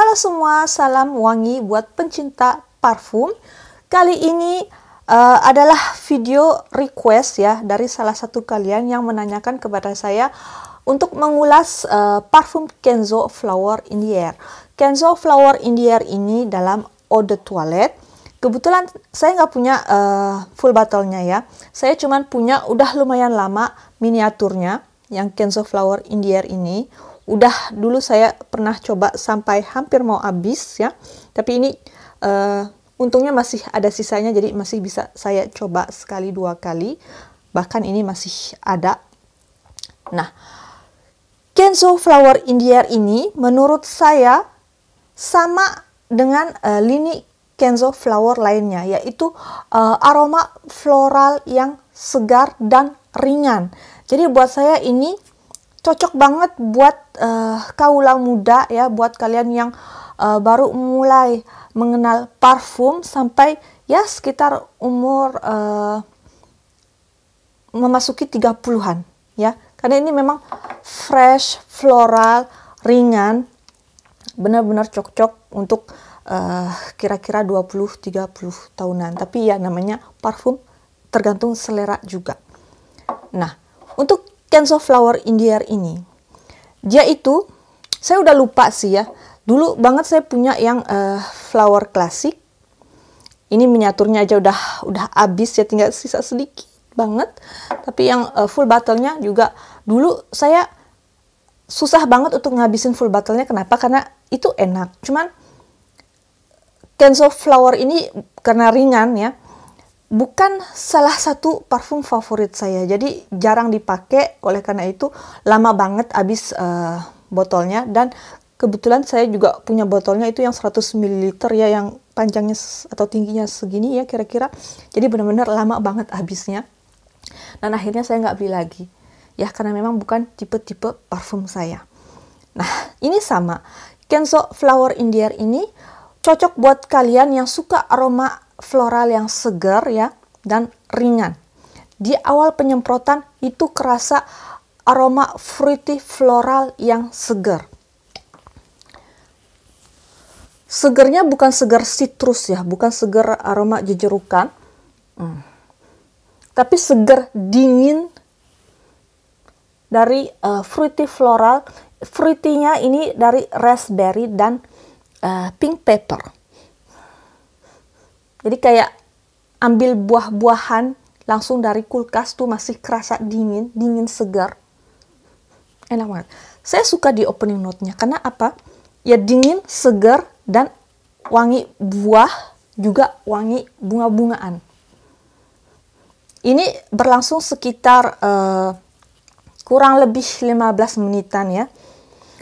Halo semua, salam wangi buat pencinta parfum. Kali ini adalah video request ya dari salah satu kalian yang menanyakan kepada saya untuk mengulas parfum Kenzo Flower in the Air. Kenzo Flower in the Air ini dalam eau de toilette. Kebetulan saya nggak punya full bottle-nya ya. Saya cuman punya udah lumayan lama miniaturnya yang Kenzo Flower in the Air ini. Udah dulu saya pernah coba sampai hampir mau habis ya. Tapi ini untungnya masih ada sisanya, jadi masih bisa saya coba sekali dua kali. Bahkan ini masih ada. Nah, Kenzo Flower in the Air ini menurut saya sama dengan lini Kenzo Flower lainnya, yaitu aroma floral yang segar dan ringan. Jadi buat saya ini cocok banget buat kaula muda ya, buat kalian yang baru mulai mengenal parfum sampai ya sekitar umur memasuki 30-an ya. Karena ini memang fresh, floral, ringan, benar-benar cocok untuk kira-kira 20-30 tahunan. Tapi ya namanya parfum tergantung selera juga. Nah, untuk Kenzo Flower in the Air ini, dia itu saya udah lupa sih ya. Dulu banget saya punya yang flower klasik. Ini miniaturnya aja udah habis ya, tinggal sisa sedikit banget. Tapi yang full bottle-nya juga dulu saya susah banget untuk ngabisin full bottle-nya. Kenapa? Karena itu enak. Cuman Kenzo Flower ini karena ringan ya, bukan salah satu parfum favorit saya, jadi jarang dipakai. Oleh karena itu lama banget habis botolnya, dan kebetulan saya juga punya botolnya itu yang 100 ml ya, yang panjangnya atau tingginya segini ya kira-kira. Jadi benar-benar lama banget habisnya, dan akhirnya saya nggak beli lagi ya, karena memang bukan tipe-tipe parfum saya. Nah, ini sama Kenzo Flower in the Air ini cocok buat kalian yang suka aroma floral yang segar ya dan ringan. Di awal penyemprotan itu kerasa aroma fruity floral yang segar. Segernya bukan segar citrus ya, bukan segar aroma jejerukan, tapi segar dingin dari fruity floral. Fruity-nya ini dari raspberry dan pink pepper. Jadi kayak ambil buah-buahan langsung dari kulkas tuh masih kerasa dingin segar. Enak banget. Saya suka di opening note-nya. Karena apa? Ya dingin, segar, dan wangi buah, juga wangi bunga-bungaan. Ini berlangsung sekitar kurang lebih 15 menitan ya.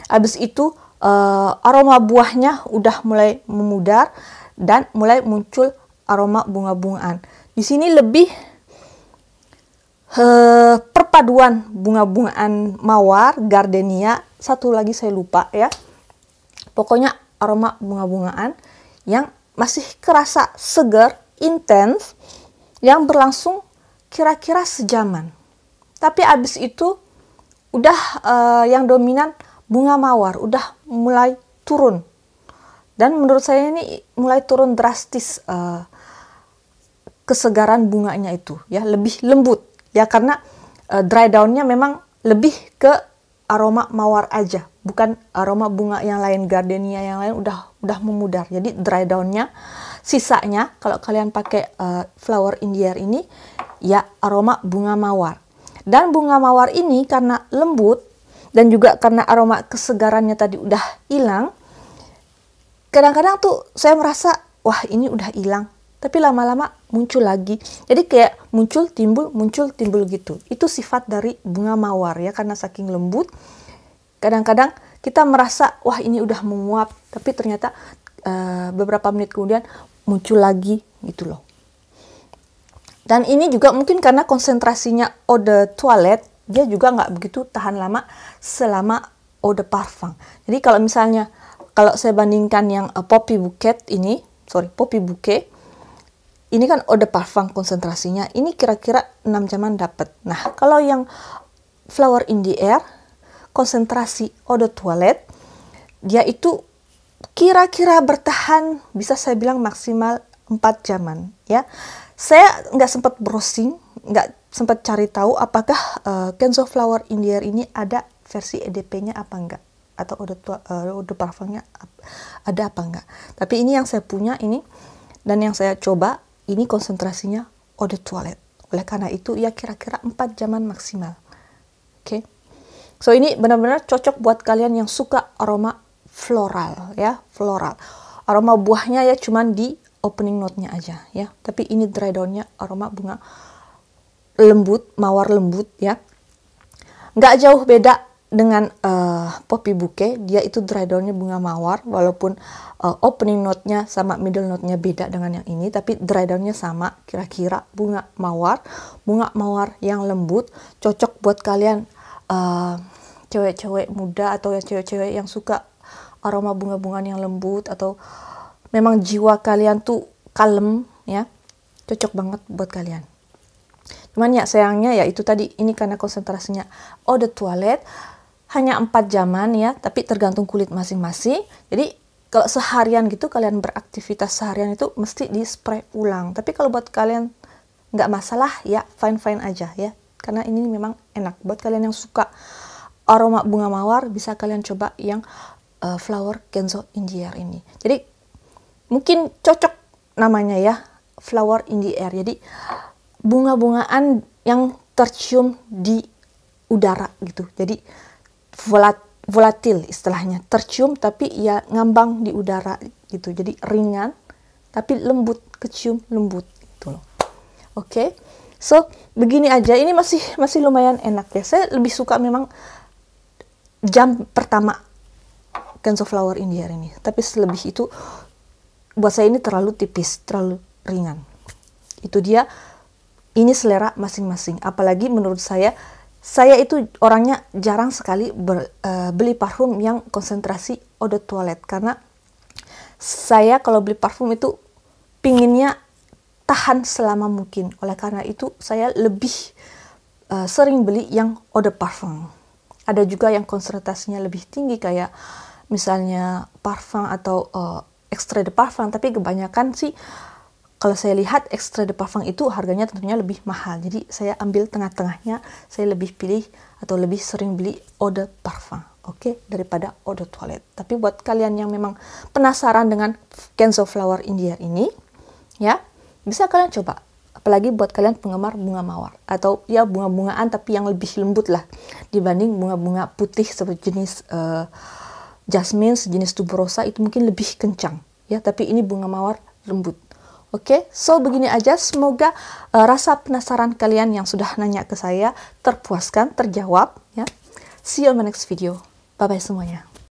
Habis itu aroma buahnya udah mulai memudar dan mulai muncul aroma bunga-bungaan. Di sini lebih perpaduan bunga-bungaan mawar, gardenia, satu lagi saya lupa ya. Pokoknya aroma bunga-bungaan yang masih kerasa segar, intens, yang berlangsung kira-kira sejaman. Tapi abis itu udah yang dominan bunga mawar, udah mulai turun. Dan menurut saya ini mulai turun drastis kesegaran bunganya itu ya, lebih lembut ya, karena dry down-nya memang lebih ke aroma mawar aja, bukan aroma bunga yang lain, gardenia yang lain udah memudar. Jadi dry down-nya, sisanya kalau kalian pakai Flower in the Air ini ya aroma bunga mawar. Dan bunga mawar ini karena lembut dan juga karena aroma kesegarannya tadi udah hilang, kadang-kadang tuh saya merasa wah ini udah hilang, tapi lama-lama muncul lagi. Jadi kayak muncul timbul gitu. Itu sifat dari bunga mawar ya, karena saking lembut. Kadang-kadang kita merasa wah ini udah menguap, tapi ternyata beberapa menit kemudian muncul lagi gitu loh. Dan ini juga mungkin karena konsentrasinya eau de toilette, dia juga nggak begitu tahan lama selama eau de parfum. Jadi kalau misalnya saya bandingkan yang Poppy Bouquet ini, Poppy Bouquet, ini kan eau de parfum konsentrasinya, ini kira-kira 6 jaman dapat. Nah, kalau yang Flower in the Air, konsentrasi eau de toilette, dia itu kira-kira bertahan, bisa saya bilang maksimal 4 jaman ya. Saya nggak sempat browsing, nggak sempat cari tahu apakah Kenzo Flower in the Air ini ada versi EDP-nya apa enggak, atau eau de parfumnya ada apa enggak. Tapi ini yang saya punya ini, dan yang saya coba ini konsentrasinya eau de toilette. Oleh karena itu ya kira-kira 4 jaman maksimal. Oke. So ini benar-benar cocok buat kalian yang suka aroma floral ya, floral. Aroma buahnya ya cuman di opening note-nya aja ya. Tapi ini dry down-nya aroma bunga lembut, mawar lembut ya. Nggak jauh beda dengan poppy bouquet. Dia itu dry down-nya bunga mawar, walaupun opening note-nya sama middle note-nya beda dengan yang ini, tapi dry down-nya sama, kira-kira bunga mawar yang lembut, cocok buat kalian cewek-cewek muda atau ya cewek-cewek yang suka aroma bunga-bungaan yang lembut, atau memang jiwa kalian tuh kalem ya, cocok banget buat kalian. Cuman ya sayangnya ya itu tadi, ini karena konsentrasinya eau de toilette hanya 4 jaman ya, tapi tergantung kulit masing-masing. Jadi kalau seharian gitu kalian beraktivitas seharian itu mesti di spray ulang. Tapi kalau buat kalian nggak masalah ya, fine-fine aja ya, karena ini memang enak buat kalian yang suka aroma bunga mawar. Bisa kalian coba yang Flower Kenzo in the Air ini. Jadi mungkin cocok namanya ya, Flower in the Air. Jadi bunga-bungaan yang tercium di udara gitu. Jadi volatil istilahnya, tercium tapi ya ngambang di udara gitu. Jadi ringan tapi lembut, kecium lembut gitu loh. Oke. So begini aja, ini masih lumayan enak ya. Saya lebih suka memang jam pertama Kenzo Flower in the Air ini. Tapi selebih itu buat saya ini terlalu tipis, terlalu ringan. Itu dia, ini selera masing-masing. Apalagi menurut saya itu orangnya jarang sekali beli parfum yang konsentrasi eau de toilette, karena saya kalau beli parfum itu pinginnya tahan selama mungkin. Oleh karena itu saya lebih sering beli yang eau de parfum. Ada juga yang konsentrasinya lebih tinggi kayak misalnya parfum atau extrait de parfum, tapi kebanyakan sih kalau saya lihat extrait de parfum itu harganya tentunya lebih mahal. Jadi saya ambil tengah-tengahnya, saya lebih pilih atau lebih sering beli eau de parfum, oke, daripada eau de toilette. Tapi buat kalian yang memang penasaran dengan Kenzo Flower in the Air ini ya, bisa kalian coba. Apalagi buat kalian penggemar bunga mawar atau ya bunga-bungaan tapi yang lebih lembut lah dibanding bunga-bunga putih seperti jenis jasmine, sejenis tuberosa itu mungkin lebih kencang ya, tapi ini bunga mawar lembut. Oke, so begini aja, semoga rasa penasaran kalian yang sudah nanya ke saya terpuaskan, terjawab ya. See you on my next video. Bye bye semuanya.